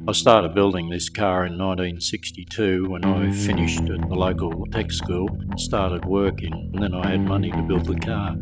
I started building this car in 1962 when I finished at the local tech school and started working, and then I had money to build the car.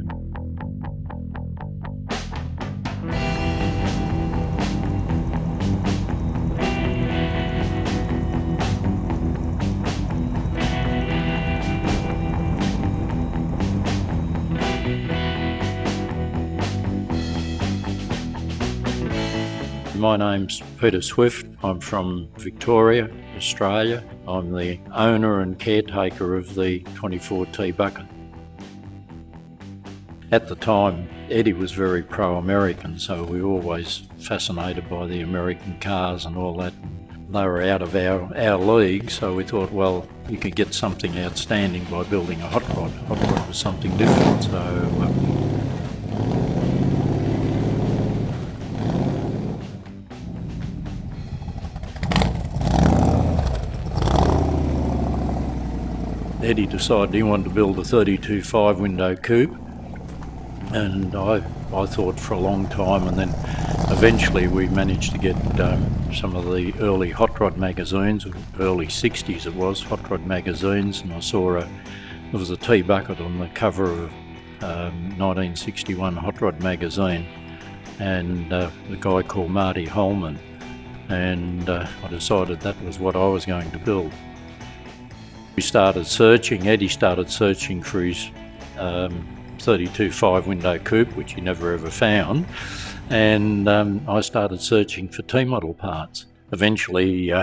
My name's Peter Swift. I'm from Victoria, Australia. I'm the owner and caretaker of the 24T bucket. At the time, Eddie was very pro-American, so we were always fascinated by the American cars and all that. They were out of our league, so we thought, well, you could get something outstanding by building a hot rod. Hot rod was something different, so Eddie decided he wanted to build a 32 5-window coupe, and I thought for a long time, and then eventually we managed to get some of the early hot rod magazines, early 60s it was, hot rod magazines, and I saw there was a T-bucket on the cover of 1961 Hot Rod magazine, and a guy called Marty Holman, and I decided that was what I was going to build. We started searching, Eddie started searching for his 32 5-window coupe, which he never ever found, and I started searching for T-model parts. Eventually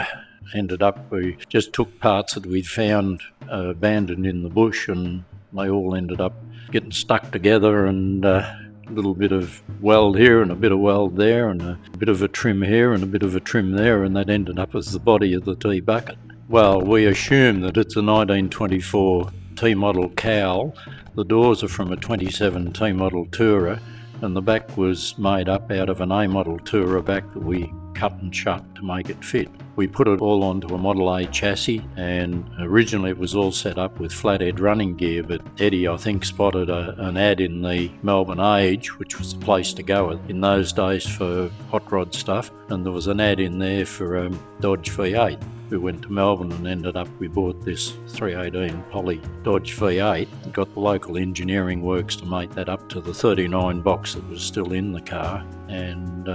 ended up, we just took parts that we'd found abandoned in the bush, and they all ended up getting stuck together, and a little bit of weld here and a bit of weld there and a bit of a trim here and a bit of a trim there, and that ended up as the body of the T-bucket. Well, we assume that it's a 1924 T-model cowl. The doors are from a 27 T-model Tourer, and the back was made up out of an A-model Tourer back that we cut and chucked to make it fit. We put it all onto a Model A chassis, and originally it was all set up with flathead running gear, but Eddie, I think, spotted an ad in the Melbourne Age, which was the place to go in those days for hot rod stuff, and there was an ad in there for Dodge V8. We went to Melbourne and we bought this 318 Poly Dodge V8 and got the local engineering works to make that up to the 39 box that was still in the car, and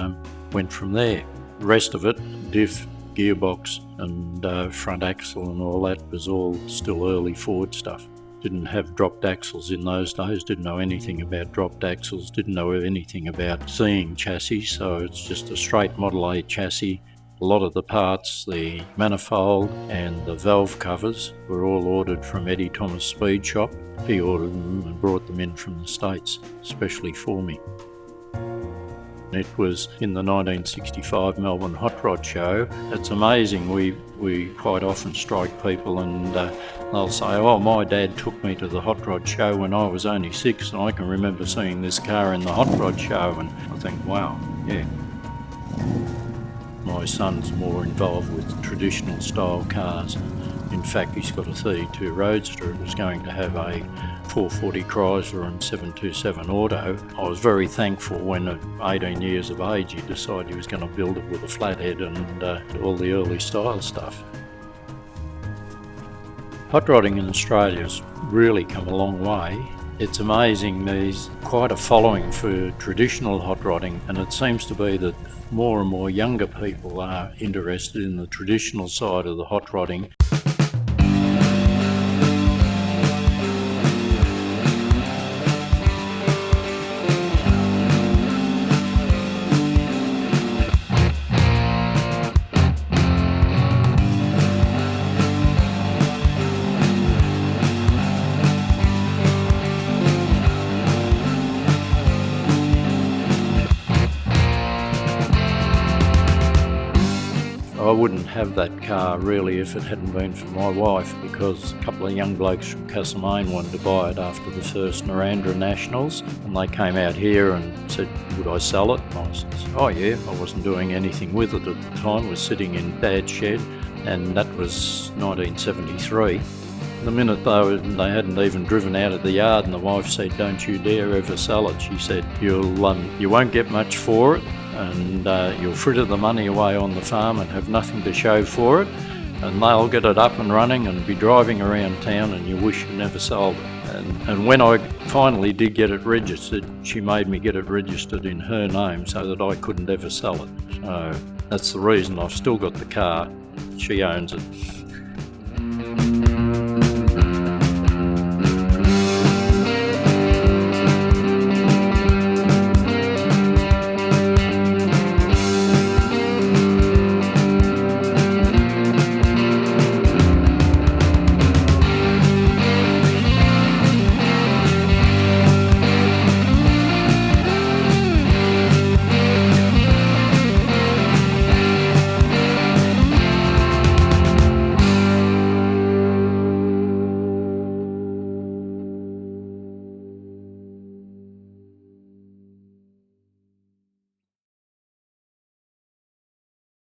went from there. The rest of it, diff, gearbox and front axle and all that, was all still early Ford stuff. Didn't have dropped axles in those days, didn't know anything about dropped axles, didn't know anything about seeing chassis, so it's just a straight Model A chassis. A lot of the parts, the manifold and the valve covers, were all ordered from Eddie Thomas' Speed Shop. He ordered them and brought them in from the States, especially for me. It was in the 1965 Melbourne Hot Rod Show. It's amazing, we quite often strike people and they'll say, oh, my dad took me to the Hot Rod Show when I was only 6 and I can remember seeing this car in the Hot Rod Show, and I think, wow, yeah. My son's more involved with traditional style cars. In fact, he's got a 32 Roadster and was going to have a 440 Chrysler and 727 Auto. I was very thankful when at 18 years of age he decided he was going to build it with a flathead and all the early style stuff. Hot rodding in Australia's really come a long way. It's amazing, there's quite a following for traditional hot rodding, and it seems to be that more and more younger people are interested in the traditional side of the hot rodding. I wouldn't have that car really if it hadn't been for my wife, because a couple of young blokes from Castlemaine wanted to buy it after the first Narrandera Nationals, and they came out here and said, would I sell it? And I said, oh yeah. I wasn't doing anything with it at the time, I was sitting in Dad's shed, and that was 1973. The minute they hadn't even driven out of the yard, and the wife said, don't you dare ever sell it. She said, you won't get much for it, and you'll fritter the money away on the farm and have nothing to show for it, and they'll get it up and running and be driving around town and you wish you never sold it. And when I finally did get it registered, she made me get it registered in her name so that I couldn't ever sell it. So that's the reason I've still got the car. She owns it.